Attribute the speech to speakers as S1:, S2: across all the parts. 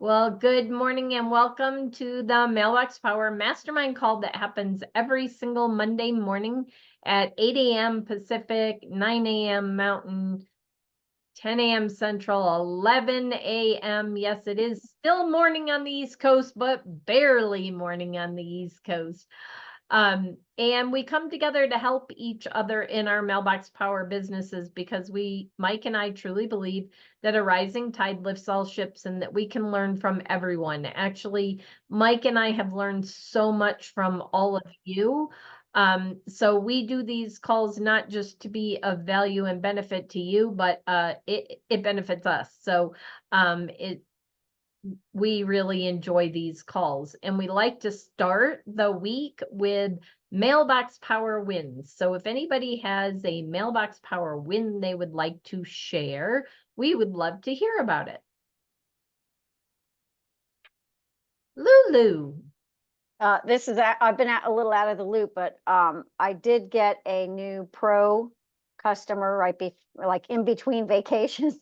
S1: Well, good morning and welcome to the Mailbox Power Mastermind call that happens every single Monday morning at 8 a.m. Pacific, 9 a.m. Mountain, 10 a.m. Central, 11 a.m. Yes, it is still morning on the East Coast, but barely morning on the East Coast. And we come together to help each other in our Mailbox Power businesses because Mike and I truly believe that a rising tide lifts all ships and that we can learn from everyone. Actually, Mike and I have learned so much from all of you. So we do these calls not just to be of value and benefit to you, but it benefits us. So we really enjoy these calls, and we like to start the week with Mailbox Power wins. So if anybody has a Mailbox Power win they would like to share, we would love to hear about it. Lulu.
S2: I've been a little out of the loop, but I did get a new pro customer like in between vacations.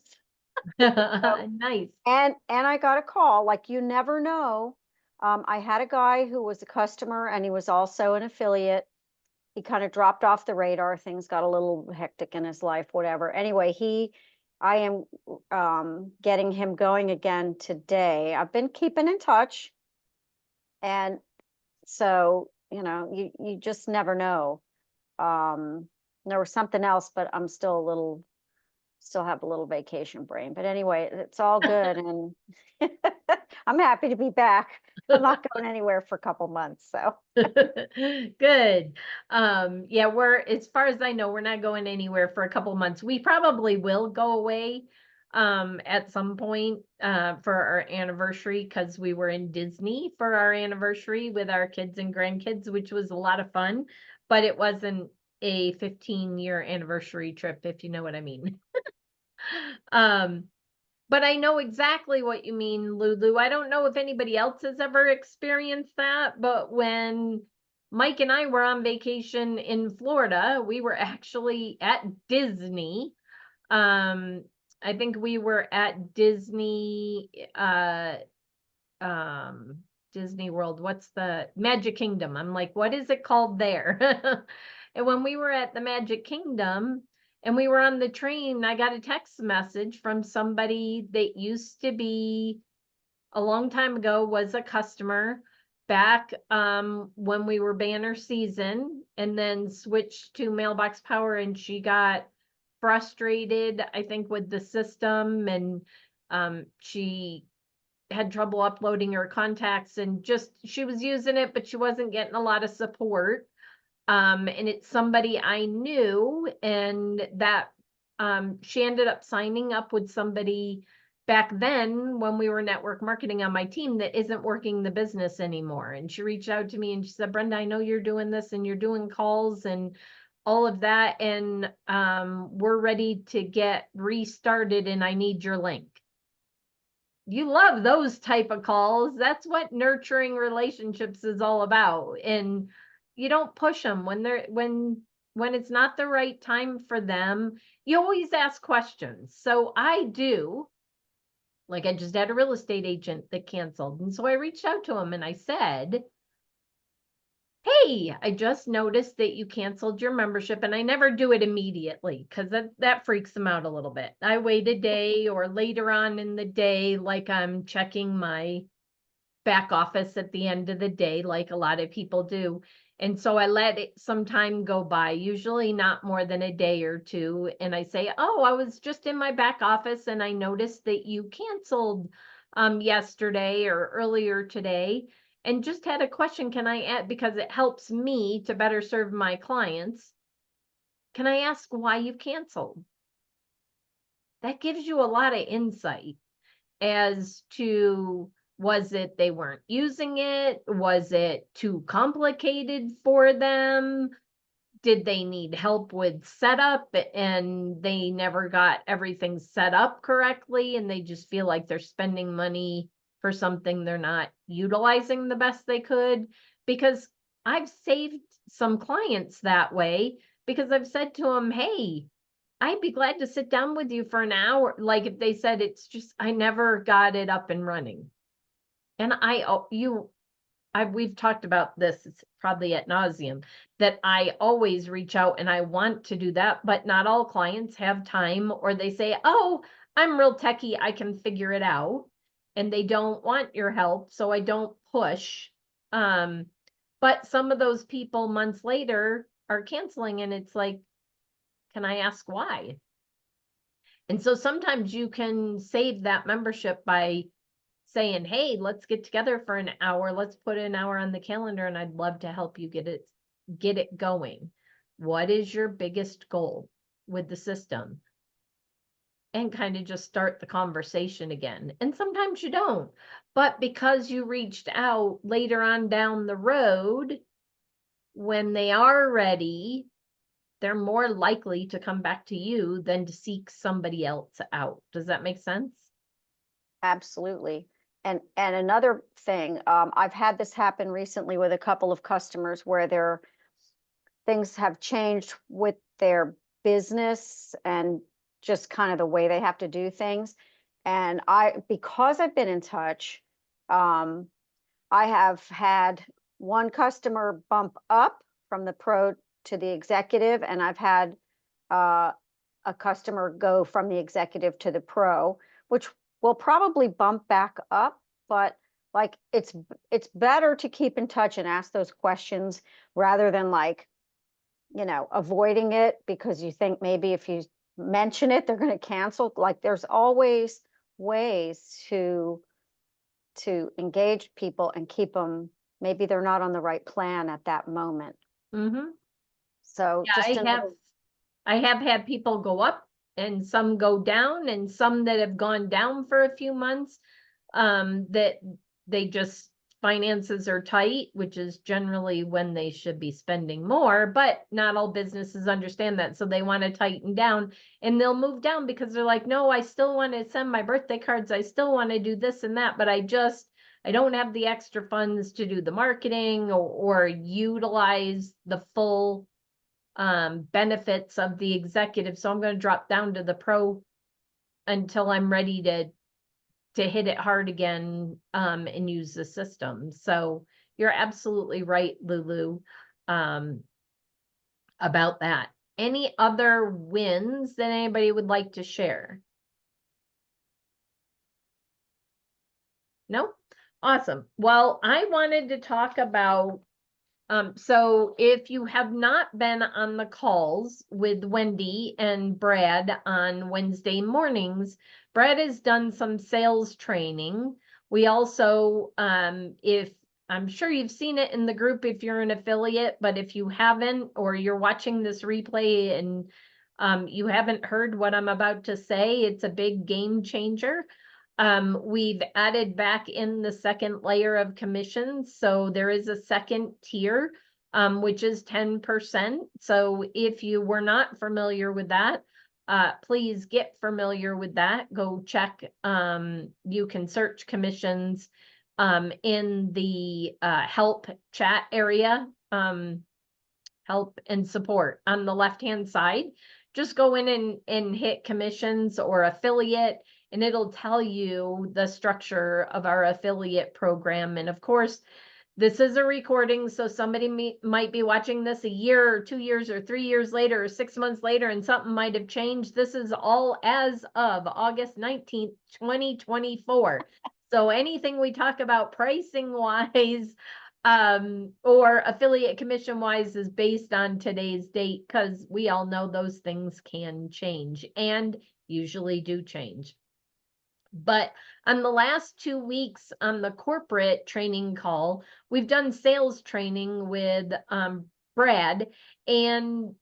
S1: Nice.
S2: And I got a call, like you never know. I had a guy who was a customer and he was also an affiliate. He kind of dropped off the radar. Things got a little hectic in his life, whatever. Anyway, I am getting him going again today. I've been keeping in touch. And so, you just never know. There was something else, but I'm still have a little vacation brain. But anyway, it's all good. And I'm happy to be back. I'm not going anywhere for a couple months. So
S1: Good. Yeah, as far as I know, we're not going anywhere for a couple months. We probably will go away at some point for our anniversary because we were in Disney for our anniversary with our kids and grandkids, which was a lot of fun, but it wasn't a 15-year anniversary trip, if you know what I mean. um but I know exactly what you mean, Lulu. I don't know if anybody else has ever experienced that, but when Mike and I were on vacation in Florida, we were actually at Disney. Um, I think we were at Disney World. What's the Magic Kingdom? I'm like, what is it called there? And when we were at the Magic Kingdom, and we were on the train, I got a text message from somebody that used to be a long time ago, was a customer back when we were banner season, and then switched to Mailbox Power, and she got frustrated, I think, with the system, and she had trouble uploading her contacts, and just she was using it, but she wasn't getting a lot of support. And it's somebody I knew, and that she ended up signing up with somebody back then when we were network marketing on my team that isn't working the business anymore. And she reached out to me and she said, Brenda, I know you're doing this and you're doing calls and all of that, and we're ready to get restarted and I need your link. You love those type of calls. That's what nurturing relationships is all about. And you don't push them when it's not the right time for them. You always ask questions. So I do. Like, I just had a real estate agent that canceled. And so I reached out to him and I said, hey, I just noticed that you canceled your membership, and I never do it immediately because that freaks them out a little bit. I wait a day or later on in the day, like I'm checking my back office at the end of the day, like a lot of people do. And so I let some time go by, usually not more than a day or two. And I say, oh, I was just in my back office and I noticed that you canceled yesterday or earlier today, and just had a question. Can I add, because it helps me to better serve my clients, can I ask why you've canceled? That gives you a lot of insight as to, was it they weren't using it? Was it too complicated for them? Did they need help with setup and they never got everything set up correctly and they just feel like they're spending money for something they're not utilizing the best they could? Because I've saved some clients that way, because I've said to them, hey, I'd be glad to sit down with you for an hour. Like if they said, it's just, I never got it up and running. And we've talked about this, it's probably ad nauseum, that I always reach out and I want to do that, but not all clients have time, or they say, oh, I'm real techie, I can figure it out. And they don't want your help, so I don't push. But some of those people months later are canceling, and it's like, can I ask why? And so sometimes you can save that membership by saying, hey, let's get together for an hour. Let's put an hour on the calendar and I'd love to help you get it going. What is your biggest goal with the system? And kind of just start the conversation again. And sometimes you don't, but because you reached out later on down the road, when they are ready, they're more likely to come back to you than to seek somebody else out. Does that make sense?
S2: Absolutely. And another thing, I've had this happen recently with a couple of customers where their things have changed with their business and just kind of the way they have to do things. And because I've been in touch, I have had one customer bump up from the pro to the executive, and I've had a customer go from the executive to the pro, which will probably bump back up, but like it's better to keep in touch and ask those questions rather than like, avoiding it because you think maybe if you mention it, they're going to cancel. Like there's always ways to engage people and keep them, maybe they're not on the right plan at that moment.
S1: Mm-hmm.
S2: So
S1: Yeah,
S2: just another.
S1: I have had people go up and some go down, and some that have gone down for a few months, that they just finances are tight, which is generally when they should be spending more, but not all businesses understand that. So they want to tighten down and they'll move down because they're like, no, I still want to send my birthday cards. I still want to do this and that, but I don't have the extra funds to do the marketing or utilize the full benefits of the executive. So I'm going to drop down to the pro until I'm ready to hit it hard again, and use the system. So you're absolutely right, Lulu, about that. Any other wins that anybody would like to share? No? Awesome. Well, I wanted to talk about, so if you have not been on the calls with Wendy and Brad on Wednesday mornings, Brad has done some sales training. We also, if I'm sure you've seen it in the group if you're an affiliate, but if you haven't, or you're watching this replay and you haven't heard what I'm about to say, it's a big game changer. We've added back in the second layer of commissions. So there is a second tier, which is 10%. So if you were not familiar with that, please get familiar with that. Go check. You can search commissions in the help chat area, help and support on the left-hand side. Just go in and hit commissions or affiliate, and it'll tell you the structure of our affiliate program. And of course, this is a recording, so somebody might be watching this a year or 2 years or 3 years later or 6 months later, and something might have changed. This is all as of August 19th, 2024. So anything we talk about pricing wise, or affiliate commission wise is based on today's date, because we all know those things can change and usually do change. But on the last 2 weeks on the corporate training call, we've done sales training with Brad, and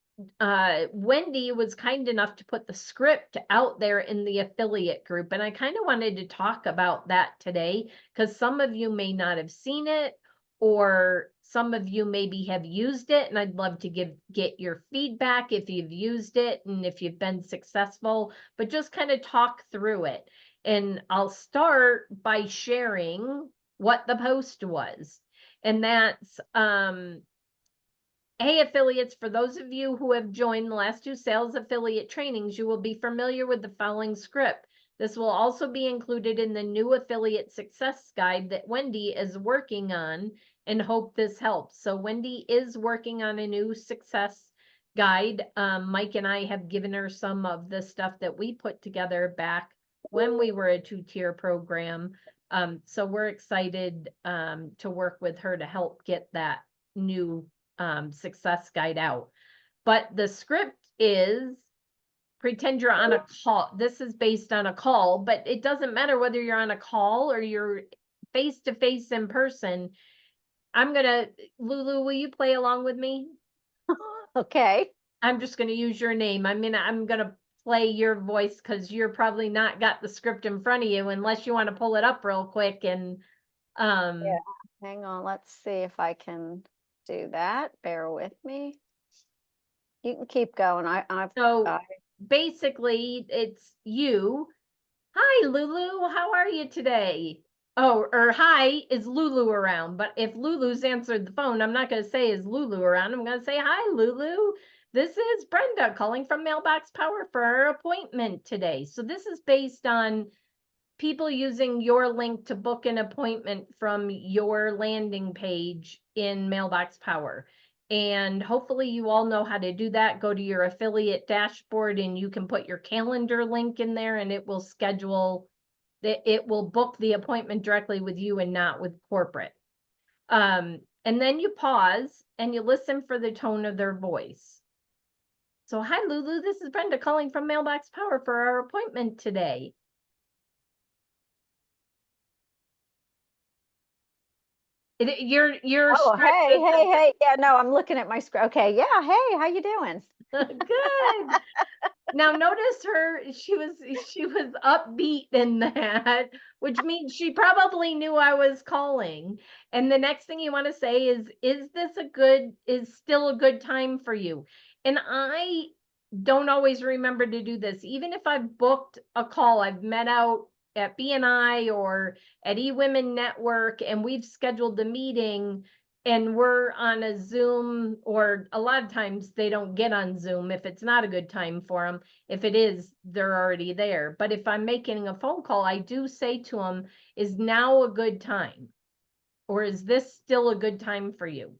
S1: Wendy was kind enough to put the script out there in the affiliate group. And I kind of wanted to talk about that today because some of you may not have seen it, or some of you maybe have used it, and I'd love to get your feedback if you've used it and if you've been successful, but just kind of talk through it. And I'll start by sharing what the post was. And that's, hey, affiliates, for those of you who have joined the last 2 sales affiliate trainings, you will be familiar with the following script. This will also be included in the new affiliate success guide that Wendy is working on, and hope this helps. So Wendy is working on a new success guide. Mike and I have given her some of the stuff that we put together back when we were a 2-tier program. So we're excited to work with her to help get that new success guide out. But the script is, pretend you're on a call. This is based on a call, but it doesn't matter whether you're on a call or you're face to face in person. Lulu, will you play along with me?
S2: Okay.
S1: I'm just gonna use your name. I'm gonna play your voice because you're probably not got the script in front of you unless you want to pull it up real quick and
S2: Yeah. Hang on. Let's see if I can do that. Bear with me. You can keep going.
S1: so basically it's you. Hi, Lulu. How are you today? Oh, or hi, is Lulu around? But if Lulu's answered the phone, I'm not going to say, is Lulu around? I'm going to say, hi, Lulu. This is Brenda calling from Mailbox Power for our appointment today. So this is based on people using your link to book an appointment from your landing page in Mailbox Power. And hopefully you all know how to do that. Go to your affiliate dashboard and you can put your calendar link in there and it will schedule, it will book the appointment directly with you and not with corporate. And then you pause and you listen for the tone of their voice. So, hi, Lulu, this is Brenda calling from Mailbox Power for our appointment today. You're
S2: Oh, hey. Yeah, no, I'm looking at my screen. Okay, yeah. Hey, how you doing?
S1: good. Now notice she was upbeat in that, which means she probably knew I was calling. And the next thing you want to say is still a good time for you? And I don't always remember to do this. Even if I've booked a call, I've met out at BNI or at eWomen Network and we've scheduled the meeting and we're on a Zoom, or a lot of times they don't get on Zoom if it's not a good time for them. If it is, they're already there. But if I'm making a phone call, I do say to them, is now a good time? Or is this still a good time for you?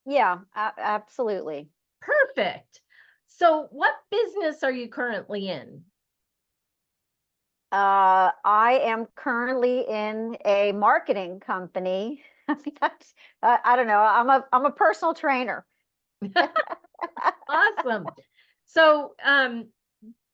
S2: Yeah, absolutely.
S1: Perfect. So what business are you currently in?
S2: I am currently in a marketing company. I don't know. I'm a personal trainer.
S1: Awesome. So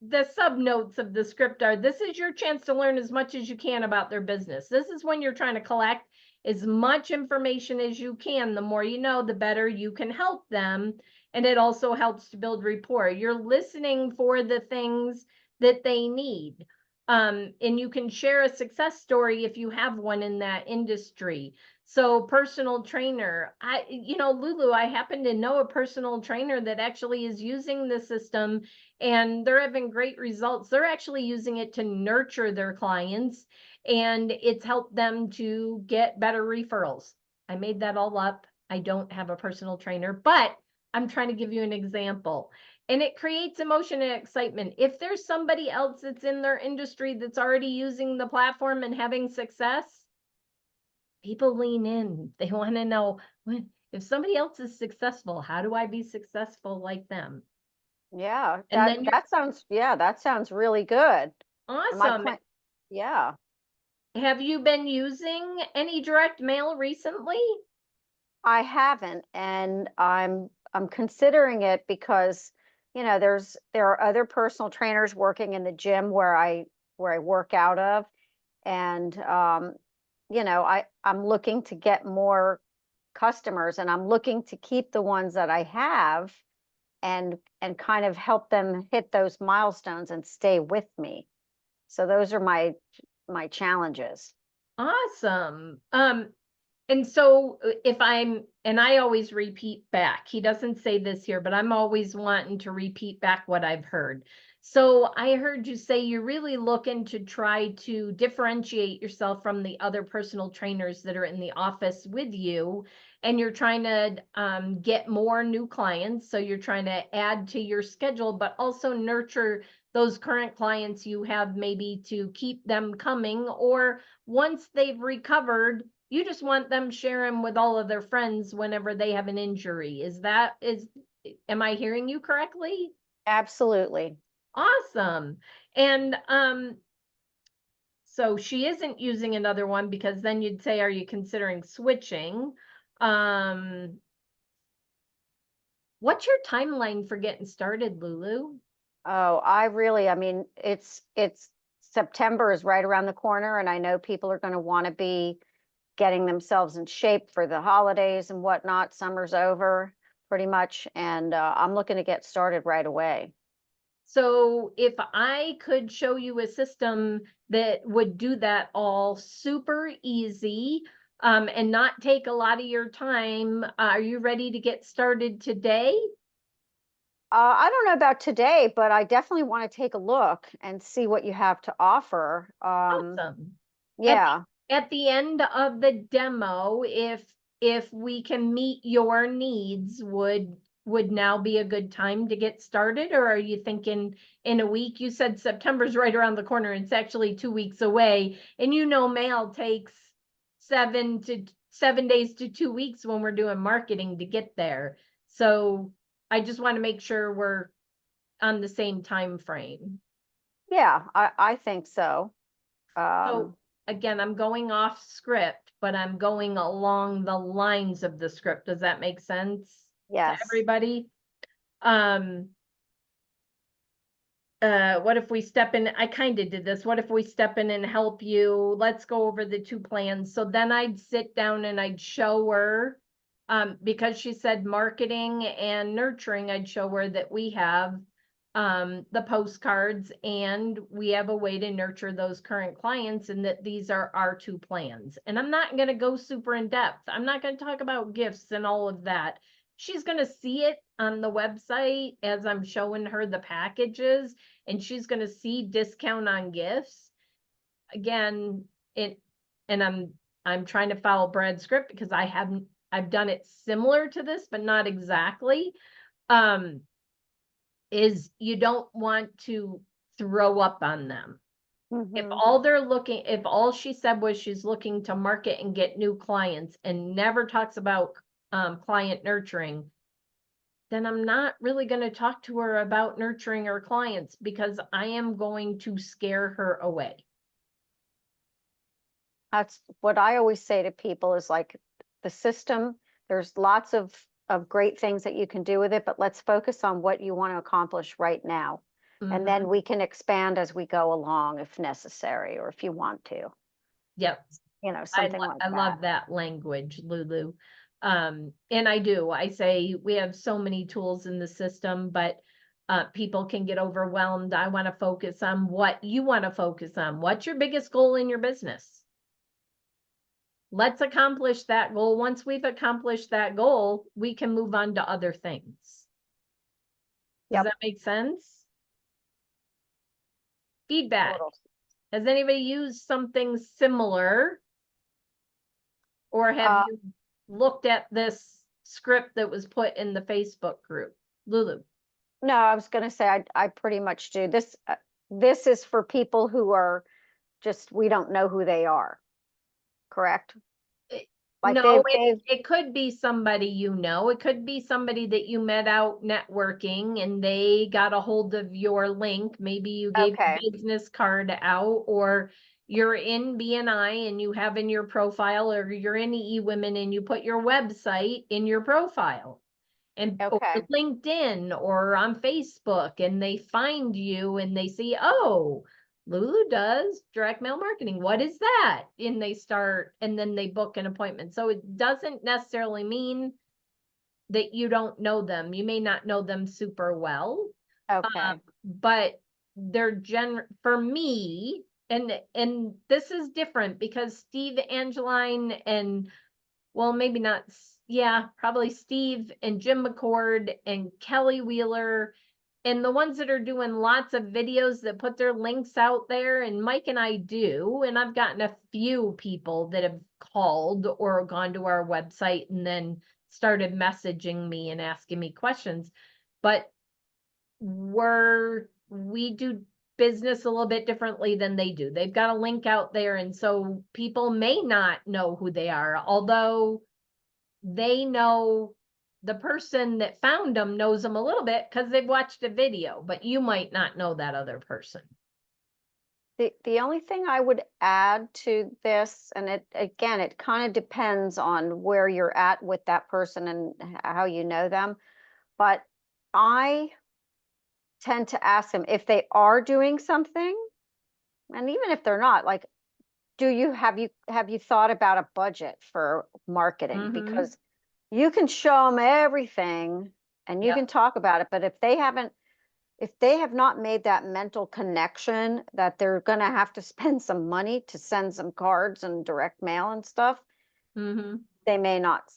S1: the sub notes of the script are, this is your chance to learn as much as you can about their business. This is when you're trying to collect as much information as you can. The more you know, the better you can help them. And it also helps to build rapport. You're listening for the things that they need. And you can share a success story if you have one in that industry. So personal trainer, Lulu, I happen to know a personal trainer that actually is using the system and they're having great results. They're actually using it to nurture their clients and it's helped them to get better referrals. I made that all up. I don't have a personal trainer, but I'm trying to give you an example. And it creates emotion and excitement. If there's somebody else that's in their industry that's already using the platform and having success, people lean in. They want to know, if somebody else is successful, how do I be successful like them?
S2: Yeah,
S1: And then
S2: that sounds really good.
S1: awesome.
S2: Yeah.
S1: Have you been using any direct mail recently?
S2: I haven't, and I'm considering it because, there are other personal trainers working in the gym where I work out of, and I'm looking to get more customers, and I'm looking to keep the ones that I have, and kind of help them hit those milestones and stay with me. So those are my challenges.
S1: Awesome. And so and I always repeat back. He doesn't say this here, but I'm always wanting to repeat back what I've heard. So I heard you say you're really looking to try to differentiate yourself from the other personal trainers that are in the office with you, and you're trying to get more new clients. So you're trying to add to your schedule, but also nurture those current clients you have maybe to keep them coming, or once they've recovered, you just want them sharing with all of their friends whenever they have an injury. Am I hearing you correctly?
S2: Absolutely.
S1: Awesome. And so she isn't using another one, because then you'd say, are you considering switching? What's your timeline for getting started, Lulu?
S2: Oh, I mean, it's September is right around the corner, and I know people are going to want to be getting themselves in shape for the holidays and whatnot. Summer's over pretty much, and I'm looking to get started right away.
S1: So if I could show you a system that would do that all super easy, and not take a lot of your time, are you ready to get started today?
S2: I don't know about today, but I definitely want to take a look and see what you have to offer.
S1: Awesome. At
S2: Yeah.
S1: at the end of the demo, if we can meet your needs, would now be a good time to get started, or are you thinking in a week? You said September's right around the corner. It's actually 2 weeks away, and mail takes 7 days to 2 weeks when we're doing marketing to get there. So I just want to make sure we're on the same time frame.
S2: Yeah, I think so.
S1: So
S2: Um,
S1: again, I'm going off script, but I'm going along the lines of the script. Does that make sense to
S2: yes.
S1: everybody? Um, what if we step in? I kind of did this. What if we step in and help you? Let's go over the two plans. So then I'd sit down and I'd show her, because she said marketing and nurturing, I'd show her that we have the postcards, and we have a way to nurture those current clients, and that these are our two plans. And I'm not going to go super in depth. I'm not going to talk about gifts and all of that. She's going to see it on the website as I'm showing her the packages, and she's going to see discount on gifts. Again, it, and I'm trying to follow Brad's script, because I've done it similar to this, but not exactly. Is you don't want to throw up on them. If
S2: Hmm.
S1: all she said was she's looking to market and get new clients, and never talks about client nurturing, then I'm not really going to talk to her about nurturing her clients, because I am going to scare her away.
S2: That's what I always say to people is like the system, there's lots of great things that you can do with it, but let's focus on what you want to accomplish right now. And
S1: Mm-hmm.
S2: then we can expand as we go along if necessary, or if you want to,
S1: Yep.
S2: something like
S1: I
S2: that.
S1: love that language, Lulu. And I say we have so many tools in the system, but people can get overwhelmed. I want to focus on what you want to focus on. What's your biggest goal in your business? Let's accomplish that goal. Once we've accomplished that goal, we can move on to other things. Does
S2: Yep.
S1: that make sense? Feedback.
S2: Total.
S1: Has anybody used something similar, or have
S2: Uh,
S1: you looked at this script that was put in the Facebook group? Lulu.
S2: no, I was going to say I pretty much do this. This is for people who are just, we don't know who they are, correct? Like
S1: No,
S2: they've
S1: it could be somebody you know. It could be somebody that you met out networking and they got a hold of your link. Maybe you gave
S2: okay.
S1: a business card out, or you're in BNI and you have in your profile, or you're in eWomen and you put your website in your profile, and or
S2: Okay.
S1: LinkedIn or on Facebook, and they find you and they see, oh, Lulu does direct mail marketing. What is that? And they start, and then they book an appointment. So it doesn't necessarily mean that you don't know them. You may not know them super well,
S2: Okay.
S1: but they're for me, and this is different because Steve Angeline and, well, maybe not. Yeah, probably Steve and Jim McCord and Kelly Wheeler, and the ones that are doing lots of videos that put their links out there. And Mike and I do. And I've gotten a few people that have called or gone to our website and then started messaging me and asking me questions. But we're we do business a little bit differently than they do. They've got a link out there, and so people may not know who they are, although they know the person that found them knows them a little bit because they've watched a video, but you might not know that other person.
S2: The only thing I would add to this, and it kind of depends on where you're at with that person and how you know them, but I tend to ask them if they are doing something, and even if they're not, like, have you thought about a budget for marketing?
S1: Mhm.
S2: Because you can show them everything and you
S1: Yep.
S2: can talk about it, but if they have not made that mental connection that they're going to have to spend some money to send some cards and direct mail and stuff,
S1: Mhm.
S2: they may not,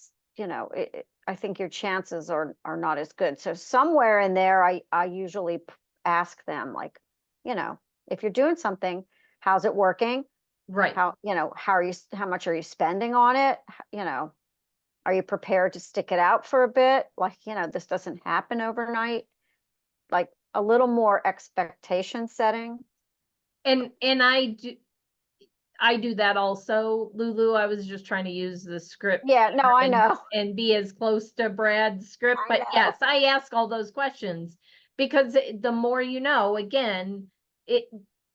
S2: I think your chances are not as good. So somewhere in there, I usually ask them, like, if you're doing something, how's it working?
S1: Right.
S2: How much are you spending on it? Are you prepared to stick it out for a bit? Like, this doesn't happen overnight. Like a little more expectation setting.
S1: And I do that also, Lulu. I was just trying to use the script
S2: Yeah, no, I
S1: and
S2: know.
S1: be as close to Brad's script.
S2: I
S1: But
S2: know.
S1: yes, I ask all those questions because the more you know, again, it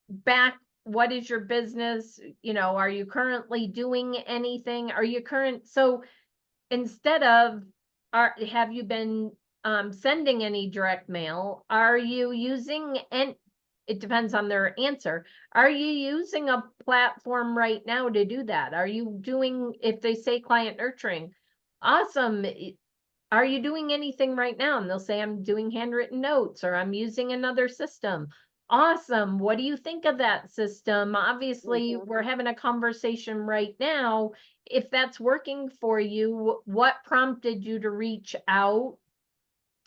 S1: back, what is your business? Are you currently doing anything? Are you current? So instead of have you been sending any direct mail? Are you using, and it depends on their answer. Are you using a platform right now to do that? Are you doing, if they say client nurturing, awesome. Are you doing anything right now? And they'll say, I'm doing handwritten notes or I'm using another system. Awesome. What do you think of that system? Obviously,
S2: Mhm.
S1: we're having a conversation right now. If that's working for you, what prompted you to reach out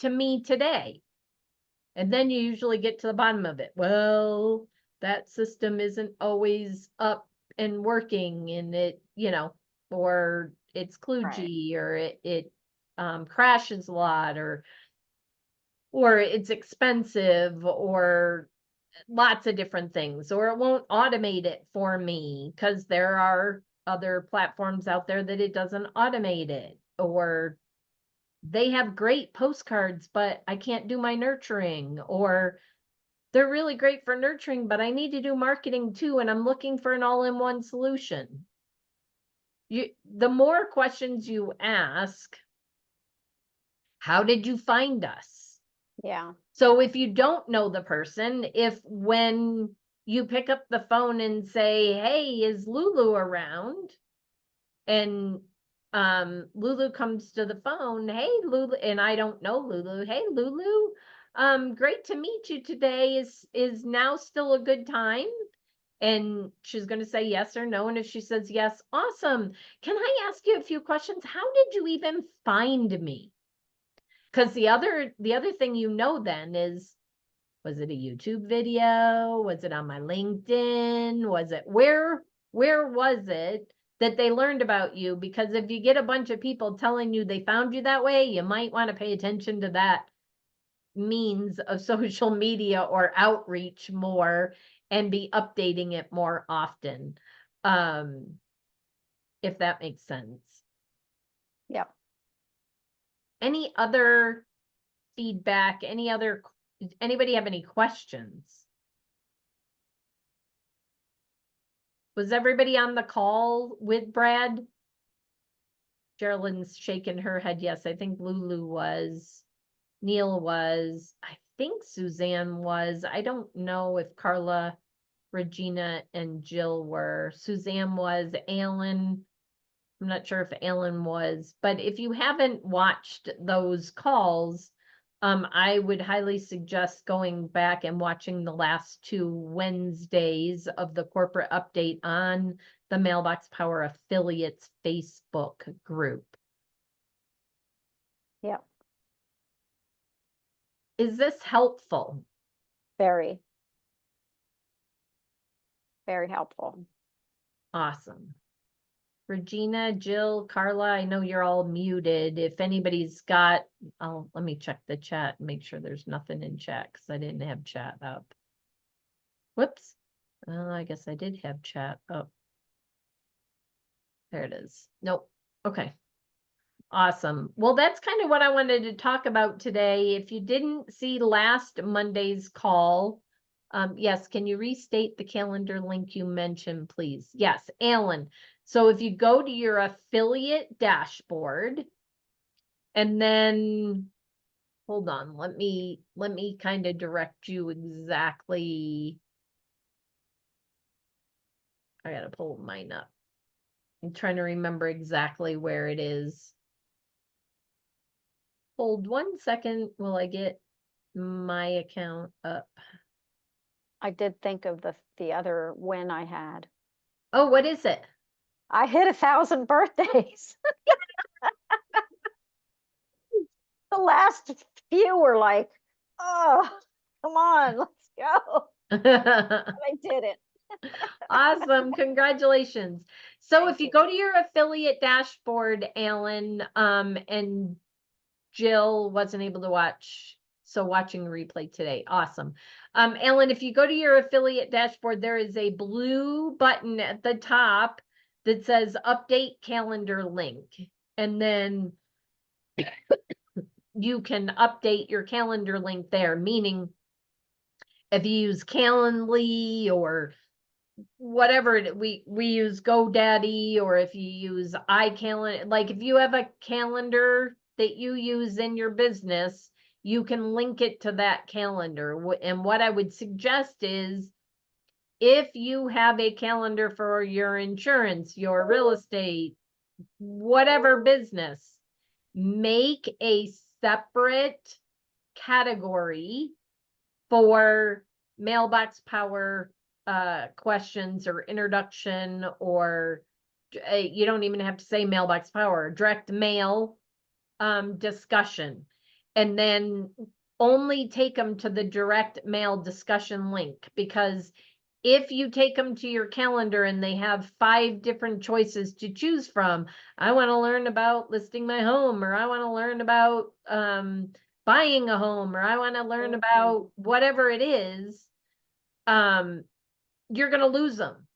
S1: to me today? And then you usually get to the bottom of it. Well, that system isn't always up and working, and or it's
S2: Right.
S1: kludgy, or it crashes a lot, or it's expensive, or lots of different things, or it won't automate it for me because there are other platforms out there that it doesn't automate it, or they have great postcards, but I can't do my nurturing, or they're really great for nurturing, but I need to do marketing too, and I'm looking for an all-in-one solution. The more questions you ask, how did you find us?
S2: Yeah.
S1: So if you don't know the person, if when you pick up the phone and say, "Hey, is Lulu around?" and Lulu comes to the phone, "Hey, Lulu," and I don't know Lulu. "Hey, Lulu, great to meet you today. Is now still a good time?" And she's going to say yes or no. And if she says yes, awesome. Can I ask you a few questions? How did you even find me? Because the other thing then is, was it a YouTube video? Was it on my LinkedIn? Was it where was it that they learned about you? Because if you get a bunch of people telling you they found you that way, you might want to pay attention to that means of social media or outreach more and be updating it more often. Um, if that makes sense.
S2: Yep.
S1: Any other feedback? Anybody have any questions? Was everybody on the call with Brad? Geraldine's shaking her head. Yes, I think Lulu was. Neil was. I think Suzanne was. I don't know if Carla, Regina, and Jill were. Suzanne was. Alan, I'm not sure if Alan was. But if you haven't watched those calls, I would highly suggest going back and watching the last 2 Wednesdays of the corporate update on the Mailbox Power Affiliates Facebook group.
S2: Yep.
S1: Is this helpful?
S2: Very, very helpful.
S1: Awesome. Regina, Jill, Carla, I know you're all muted. If anybody's got, let me check the chat and make sure there's nothing in chat because I didn't have chat up. Whoops. I guess I did have chat up. There it is. Nope. Okay. Awesome. Well, that's kind of what I wanted to talk about today. If you didn't see last Monday's call, yes, can you restate the calendar link you mentioned, please? Yes, Alan. So if you go to your affiliate dashboard and then hold on, let me kind of direct you exactly. I gotta pull mine up. I'm trying to remember exactly where it is. Hold 1 second while I get my account up.
S2: I did think of the other win I had.
S1: Oh, what is it?
S2: I hit 1,000 birthdays. The last few were like, oh, come on, let's go. I did it.
S1: Awesome. Congratulations. So
S2: Thank
S1: if you
S2: you.
S1: go to your affiliate dashboard, Alan, and Jill wasn't able to watch, so watching the replay today. Awesome. Alan, if you go to your affiliate dashboard, there is a blue button at the top that says update calendar link. And then you can update your calendar link there, meaning if you use Calendly or whatever we use GoDaddy, or if you use iCalendar, like if you have a calendar that you use in your business, you can link it to that calendar. And what I would suggest is if you have a calendar for your insurance, your real estate, whatever business, make a separate category for Mailbox Power questions or introduction, or you don't even have to say Mailbox Power, direct mail discussion, and then only take them to the direct mail discussion link. Because if you take them to your calendar and they have 5 different choices to choose from, I want to learn about listing my home, or I want to learn about buying a home, or I want to learn about whatever it is, you're going to lose them.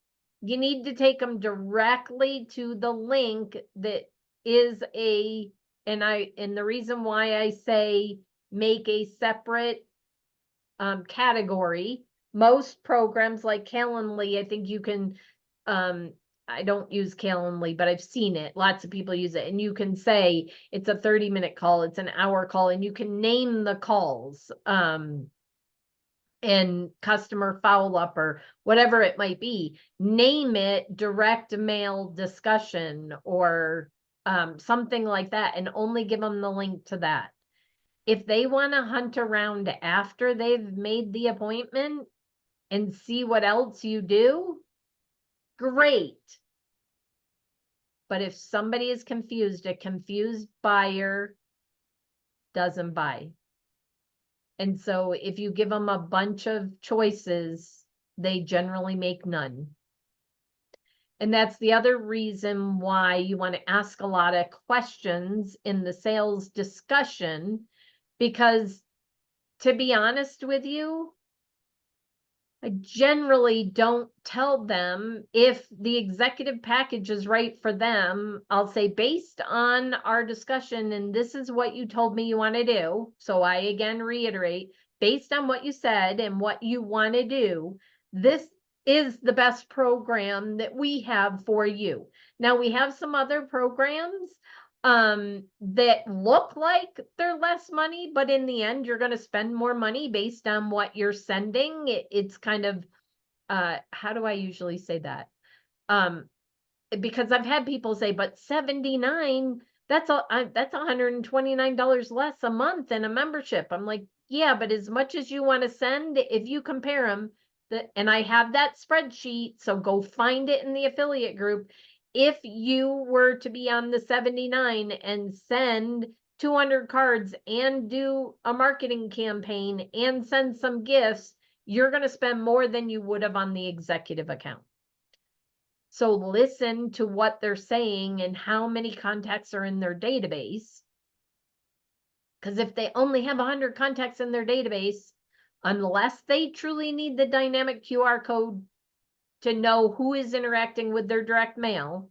S1: You need to take them directly to the link that is and the reason why I say make a separate category. Most programs like Calendly, I think you can, I don't use Calendly, but I've seen it. Lots of people use it. And you can say it's a 30-minute call, it's an hour call, and you can name the calls, and customer follow-up or whatever it might be. Name it direct mail discussion or something like that, and only give them the link to that. If they want to hunt around after they've made the appointment and see what else you do, great. But if somebody is confused, a confused buyer doesn't buy. And so if you give them a bunch of choices, they generally make none. And that's the other reason why you want to ask a lot of questions in the sales discussion, because to be honest with you, I generally don't tell them if the executive package is right for them. I'll say, based on our discussion, and this is what you told me you want to do. So I again reiterate, based on what you said and what you want to do, this is the best program that we have for you. Now we have some other programs that look like they're less money, but in the end, you're going to spend more money based on what you're sending. It's kind of, how do I usually say that? Because I've had people say, but 79, that's $129 less a month in a membership. I'm like, yeah, but as much as you want to send, if you compare them, and I have that spreadsheet, so go find it in the affiliate group. If you were to be on the 79 and send 200 cards and do a marketing campaign and send some gifts, you're going to spend more than you would have on the executive account. So listen to what they're saying and how many contacts are in their database. Because if they only have 100 contacts in their database, unless they truly need the dynamic QR code to know who is interacting with their direct mail,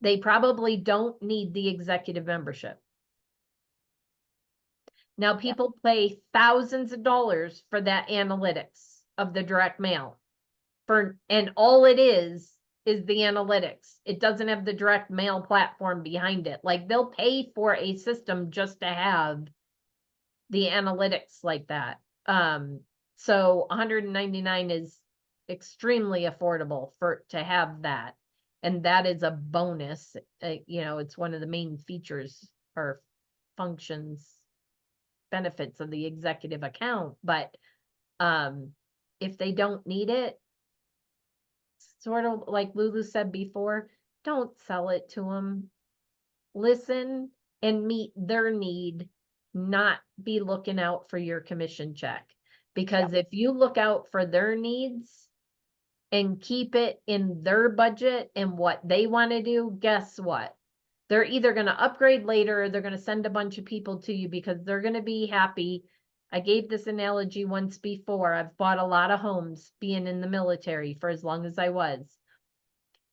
S1: they probably don't need the executive membership. Now, people pay thousands of dollars for that analytics of the direct mail. And all it is the analytics. It doesn't have the direct mail platform behind it. Like, they'll pay for a system just to have the analytics like that. So $199 is extremely affordable to have that. And that is a bonus. You know, it's one of the main features or functions, benefits of the executive account. But if they don't need it, sort of like Lulu said before, don't sell it to them. Listen and meet their need, not be looking out for your commission check. Because if you look out for their needs and keep it in their budget and what they want to do, guess what? They're either going to upgrade later or they're going to send a bunch of people to you because they're going to be happy. I gave this analogy once before. I've bought a lot of homes being in the military for as long as I was.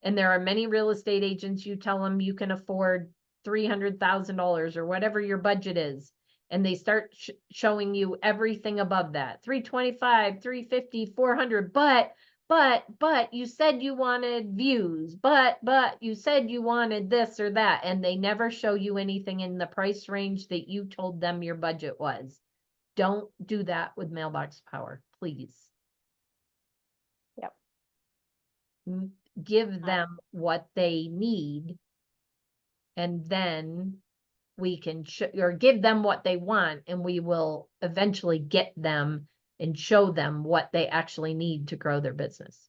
S1: And there are many real estate agents, you tell them you can afford $300,000 or whatever your budget is. And they start showing you everything above that, 325, 350, 400, but you said you wanted views, but you said you wanted this or that. And they never show you anything in the price range that you told them your budget was. Don't do that with Mailbox Power, please.
S2: Yep.
S1: Give them what they need, and then we can or give them what they want, and we will eventually get them and show them what they actually need to grow their business.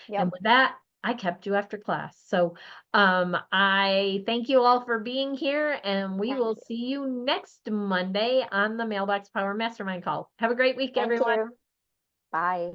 S1: And with that, I kept you after class. So I thank you all for being here, and we will see you next Monday on the Mailbox Power Mastermind call. Have a great week, everyone.
S2: Bye.